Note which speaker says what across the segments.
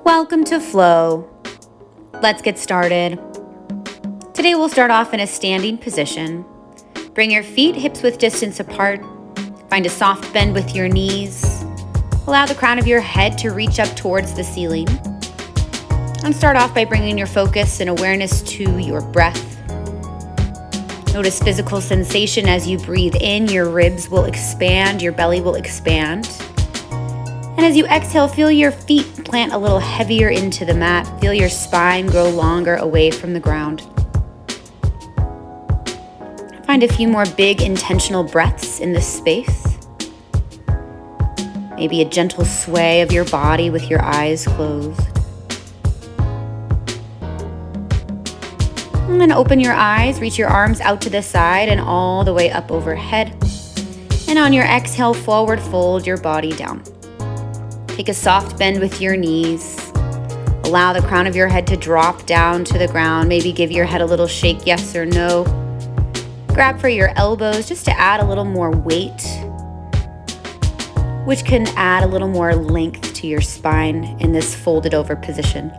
Speaker 1: Welcome to Flow. Let's get started. Today we'll start off in a standing position. Bring your feet hips width distance apart. Find a soft bend with your knees. Allow the crown of your head to reach up towards the ceiling. And start off by bringing your focus and awareness to your breath. Notice physical sensation as you breathe in. Your ribs will expand, your belly will expand. And as you exhale, feel your feet plant a little heavier into the mat. Feel your spine grow longer away from the ground. Find a few more big intentional breaths in this space. Maybe a gentle sway of your body with your eyes closed. And then open your eyes, reach your arms out to the side and all the way up overhead. And on your exhale, forward fold your body down. Take a soft bend with your knees. Allow the crown of your head to drop down to the ground. Maybe give your head a little shake, yes or no. Grab for your elbows just to add a little more weight, which can add a little more length to your spine in this folded over position.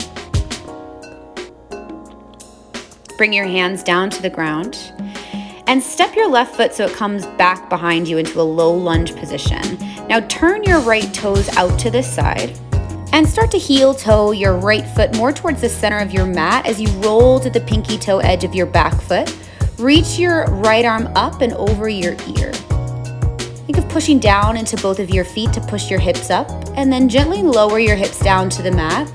Speaker 1: Bring your hands down to the ground and step your left foot so it comes back behind you into a low lunge position. Now turn your right toes out to the side and start to heel toe your right foot more towards the center of your mat as you roll to the pinky toe edge of your back foot. Reach your right arm up and over your ear. Think of pushing down into both of your feet to push your hips up, and then gently lower your hips down to the mat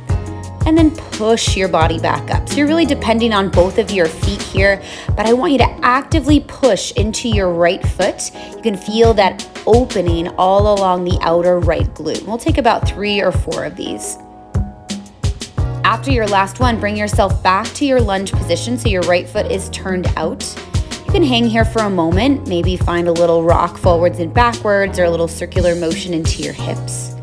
Speaker 1: and then push your body back up. So you're really depending on both of your feet here, but I want you to actively push into your right foot. You can feel that opening all along the outer right glute. We'll take about 3 or 4 of these. After your last one, bring yourself back to your lunge position so your right foot is turned out. You can hang here for a moment, maybe find a little rock forwards and backwards or a little circular motion into your hips.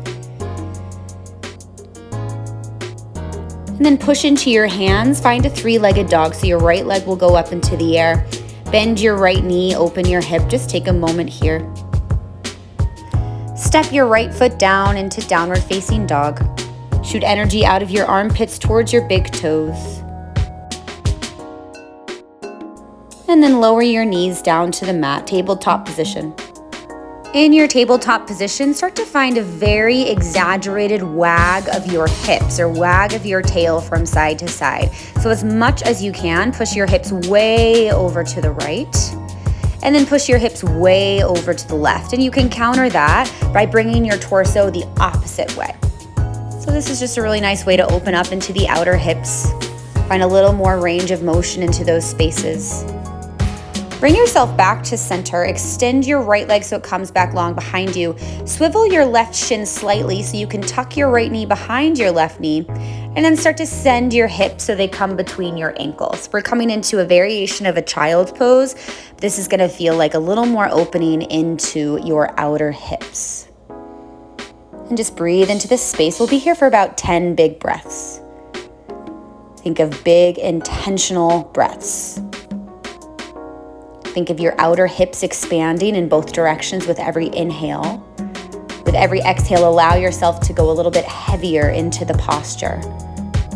Speaker 1: And then push into your hands, find a 3-legged dog. So your right leg will go up into the air. Bend your right knee, open your hip. Just take a moment here. Step your right foot down into downward facing dog. Shoot energy out of your armpits towards your big toes. And then lower your knees down to the mat, tabletop position. In your tabletop position, start to find a very exaggerated wag of your hips or wag of your tail from side to side. So as much as you can, push your hips way over to the right and then push your hips way over to the left. And you can counter that by bringing your torso the opposite way. So this is just a really nice way to open up into the outer hips. Find a little more range of motion into those spaces. Bring yourself back to center. Extend your right leg so it comes back long behind you. Swivel your left shin slightly so you can tuck your right knee behind your left knee. And then start to send your hips so they come between your ankles. We're coming into a variation of a child's pose. This is going to feel like a little more opening into your outer hips. And just breathe into this space. We'll be here for about 10 big breaths. Think of big, intentional breaths. Think of your outer hips expanding in both directions with every inhale. With every exhale, allow yourself to go a little bit heavier into the posture.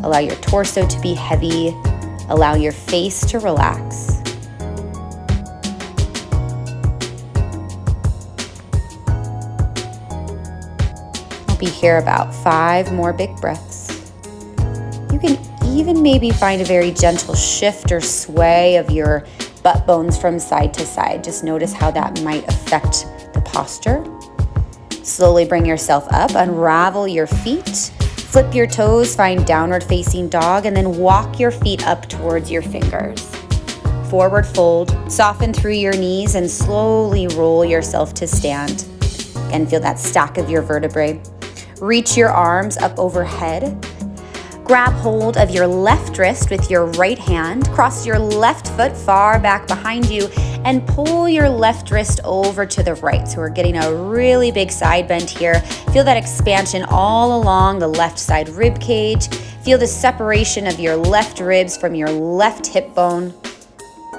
Speaker 1: Allow your torso to be heavy. Allow your face to relax. I'll be here about 5 more big breaths. You can even maybe find a very gentle shift or sway of your butt bones from side to side. Just notice how that might affect the posture. Slowly bring yourself up, unravel your feet, flip your toes, find downward facing dog, and then walk your feet up towards your fingers. Forward fold, soften through your knees, and slowly roll yourself to stand. Again, feel that stack of your vertebrae. Reach your arms up overhead. Grab hold of your left wrist with your right hand, cross your left foot far back behind you, and pull your left wrist over to the right. So we're getting a really big side bend here. Feel that expansion all along the left side rib cage. Feel the separation of your left ribs from your left hip bone.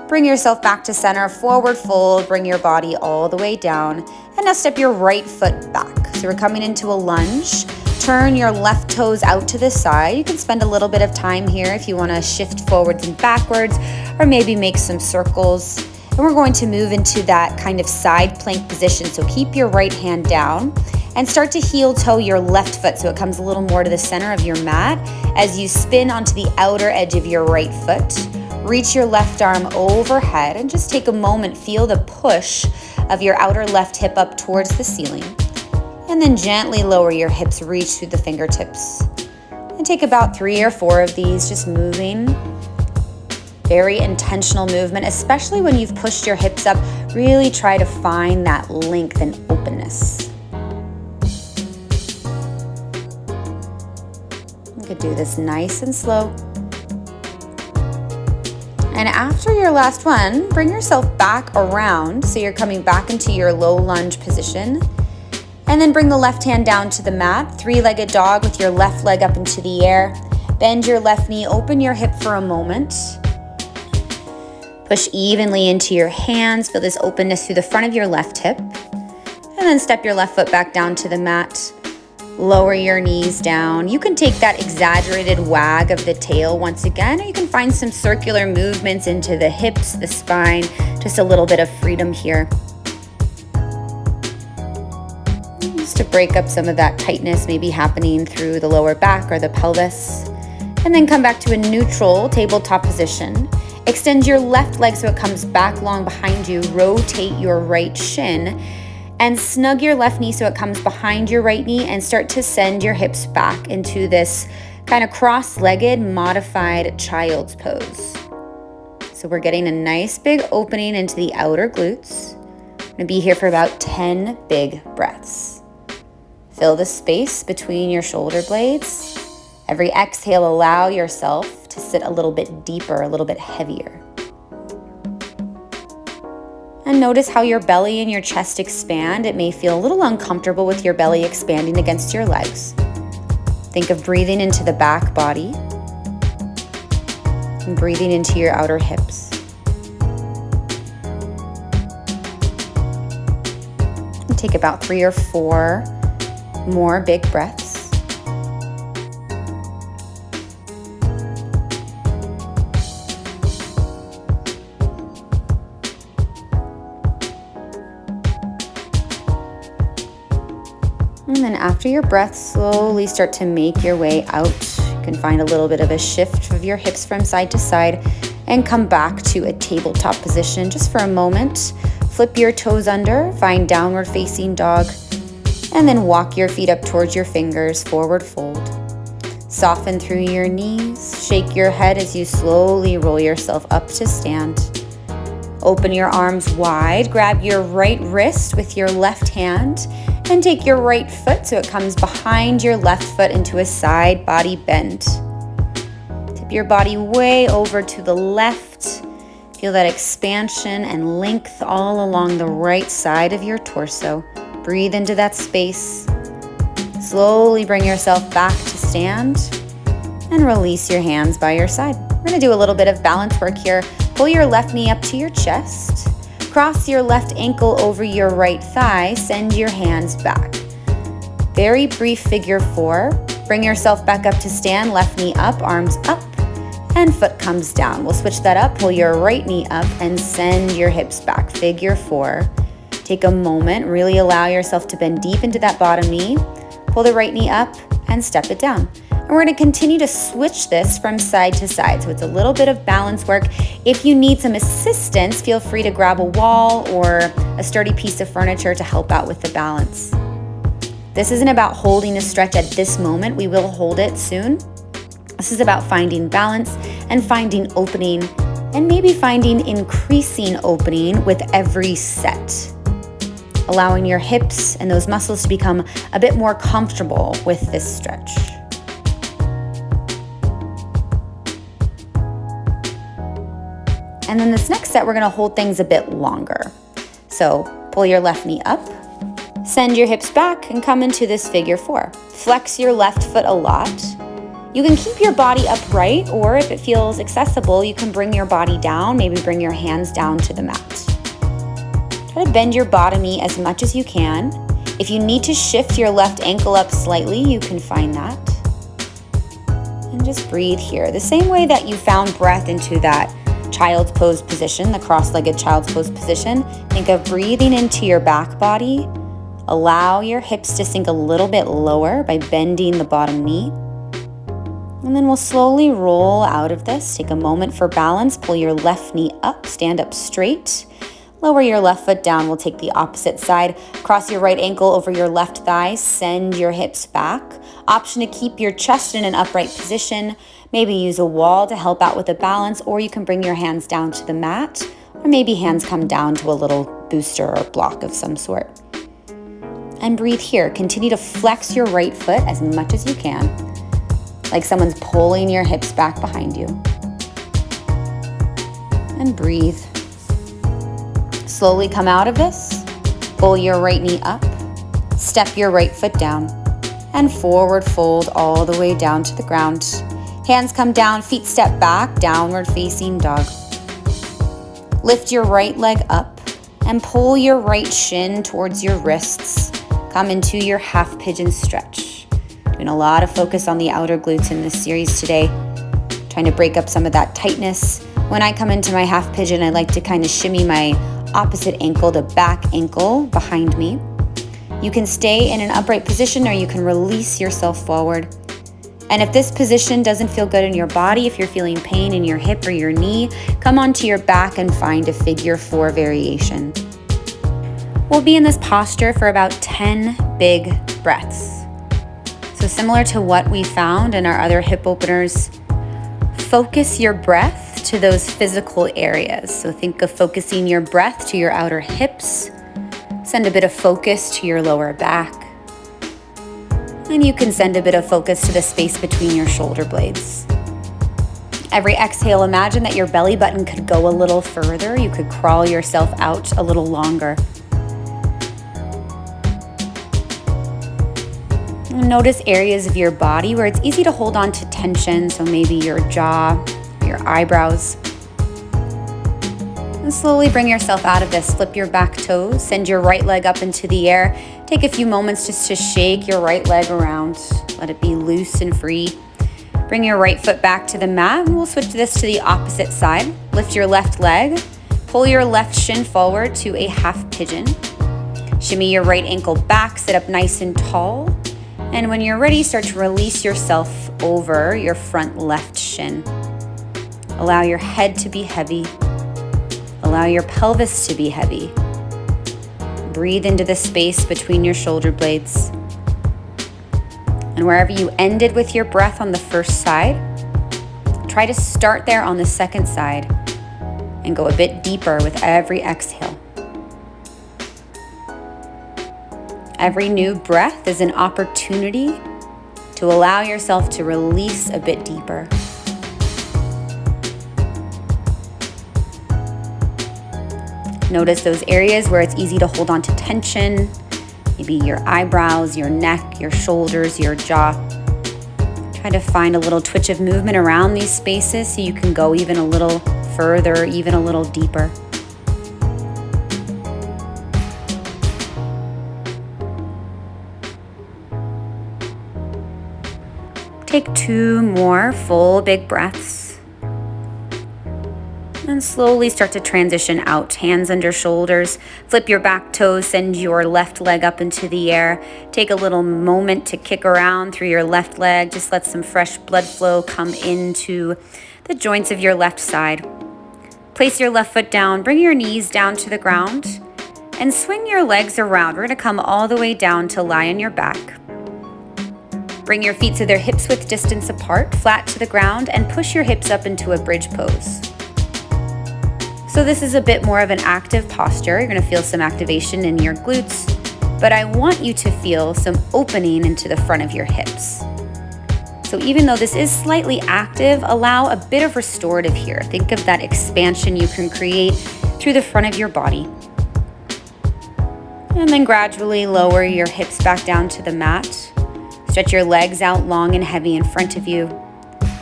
Speaker 1: Bring yourself back to center, forward fold, bring your body all the way down, and now step your right foot back. So we're coming into a lunge. Turn your left toes out to the side. You can spend a little bit of time here if you want to shift forwards and backwards, or maybe make some circles. And we're going to move into that kind of side plank position. So keep your right hand down and start to heel toe your left foot so it comes a little more to the center of your mat as you spin onto the outer edge of your right foot. Reach your left arm overhead and just take a moment, feel the push of your outer left hip up towards the ceiling. And then gently lower your hips, reach through the fingertips. And take about 3 or 4 of these, just moving. Very intentional movement, especially when you've pushed your hips up. Really try to find that length and openness. You could do this nice and slow. And after your last one, bring yourself back around so you're coming back into your low lunge position. And then bring the left hand down to the mat, 3-legged dog with your left leg up into the air. Bend your left knee, open your hip for a moment. Push evenly into your hands, feel this openness through the front of your left hip. And then step your left foot back down to the mat. Lower your knees down. You can take that exaggerated wag of the tail once again, or you can find some circular movements into the hips, the spine, just a little bit of freedom here. Just to break up some of that tightness maybe happening through the lower back or the pelvis. And then come back to a neutral tabletop position. Extend your left leg so it comes back long behind you. Rotate your right shin and snug your left knee so it comes behind your right knee, and start to send your hips back into this kind of cross-legged modified child's pose. So we're getting a nice big opening into the outer glutes. I'm gonna be here for about 10 big breaths. Fill the space between your shoulder blades. Every exhale, allow yourself to sit a little bit deeper, a little bit heavier. And notice how your belly and your chest expand. It may feel a little uncomfortable with your belly expanding against your legs. Think of breathing into the back body and breathing into your outer hips. And take about 3 or 4 more big breaths. And then after your breath, slowly start to make your way out. You can find a little bit of a shift of your hips from side to side and come back to a tabletop position just for a moment. Flip your toes under, find downward facing dog, and then walk your feet up towards your fingers, forward fold. Soften through your knees, shake your head as you slowly roll yourself up to stand. Open your arms wide, grab your right wrist with your left hand, and take your right foot so it comes behind your left foot into a side body bend. Tip your body way over to the left. Feel that expansion and length all along the right side of your torso. Breathe into that space. Slowly bring yourself back to stand and release your hands by your side. We're gonna do a little bit of balance work here. Pull your left knee up to your chest. Cross your left ankle over your right thigh, send your hands back. Very brief figure 4. Bring yourself back up to stand, left knee up, arms up, and foot comes down. We'll switch that up, pull your right knee up and send your hips back, figure 4. Take a moment, really allow yourself to bend deep into that bottom knee, pull the right knee up and step it down. And we're gonna continue to switch this from side to side. So it's a little bit of balance work. If you need some assistance, feel free to grab a wall or a sturdy piece of furniture to help out with the balance. This isn't about holding a stretch at this moment. We will hold it soon. This is about finding balance and finding opening, and maybe finding increasing opening with every set. Allowing your hips and those muscles to become a bit more comfortable with this stretch. And then this next set, we're gonna hold things a bit longer. So pull your left knee up, send your hips back and come into this figure 4. Flex your left foot a lot. You can keep your body upright, or if it feels accessible, you can bring your body down, maybe bring your hands down to the mat. Try to bend your bottom knee as much as you can. If you need to shift your left ankle up slightly, you can find that. And just breathe here. The same way that you found breath into that child's pose position, the cross-legged child's pose position, think of breathing into your back body. Allow your hips to sink a little bit lower by bending the bottom knee. And then we'll slowly roll out of this. Take a moment for balance. Pull your left knee up, stand up straight. Lower your left foot down. We'll take the opposite side. Cross your right ankle over your left thigh. Send your hips back. Option to keep your chest in an upright position. Maybe use a wall to help out with the balance, or you can bring your hands down to the mat, or maybe hands come down to a little booster or block of some sort. And breathe here. Continue to flex your right foot as much as you can, like someone's pulling your hips back behind you. And breathe. Slowly come out of this. Pull your right knee up. Step your right foot down. And forward fold all the way down to the ground. Hands come down, feet step back, downward facing dog. Lift your right leg up and pull your right shin towards your wrists. Come into your half pigeon stretch. Doing a lot of focus on the outer glutes in this series today. Trying to break up some of that tightness. When I come into my half pigeon, I like to kind of shimmy my opposite ankle to back ankle behind me. You can stay in an upright position, or you can release yourself forward. And if this position doesn't feel good in your body, if you're feeling pain in your hip or your knee, come onto your back and find a figure 4 variation. We'll be in this posture for about 10 big breaths. So similar to what we found in our other hip openers, focus your breath to those physical areas. So think of focusing your breath to your outer hips. Send a bit of focus to your lower back. And you can send a bit of focus to the space between your shoulder blades. Every exhale, imagine that your belly button could go a little further. You could crawl yourself out a little longer. Notice areas of your body where it's easy to hold on to tension, so maybe your jaw, your eyebrows. And slowly bring yourself out of this. Flip your back toes, send your right leg up into the air. Take a few moments just to shake your right leg around. Let it be loose and free. Bring your right foot back to the mat, and we'll switch this to the opposite side. Lift your left leg, pull your left shin forward to a half pigeon. Shimmy your right ankle back, sit up nice and tall. And when you're ready, start to release yourself over your front left shin. Allow your head to be heavy. Allow your pelvis to be heavy. Breathe into the space between your shoulder blades. And wherever you ended with your breath on the first side, try to start there on the second side and go a bit deeper with every exhale. Every new breath is an opportunity to allow yourself to release a bit deeper. Notice those areas where it's easy to hold on to tension, maybe your eyebrows, your neck, your shoulders, your jaw. Try to find a little twitch of movement around these spaces so you can go even a little further, even a little deeper. Take 2 more full big breaths. And slowly start to transition out, hands under shoulders. Flip your back toes, send your left leg up into the air. Take a little moment to kick around through your left leg. Just let some fresh blood flow come into the joints of your left side. Place your left foot down, bring your knees down to the ground, and swing your legs around. We're gonna come all the way down to lie on your back. Bring your feet to their hips width distance apart, flat to the ground, and push your hips up into a bridge pose. So this is a bit more of an active posture. You're gonna feel some activation in your glutes, but I want you to feel some opening into the front of your hips. So even though this is slightly active, allow a bit of restorative here. Think of that expansion you can create through the front of your body. And then gradually lower your hips back down to the mat. Stretch your legs out long and heavy in front of you.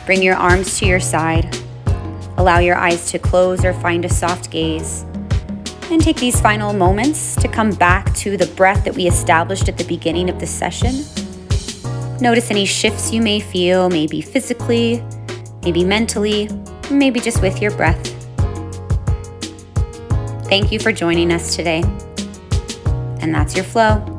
Speaker 1: Bring your arms to your side. Allow your eyes to close or find a soft gaze. And take these final moments to come back to the breath that we established at the beginning of the session. Notice any shifts you may feel, maybe physically, maybe mentally, or maybe just with your breath. Thank you for joining us today. And that's your flow.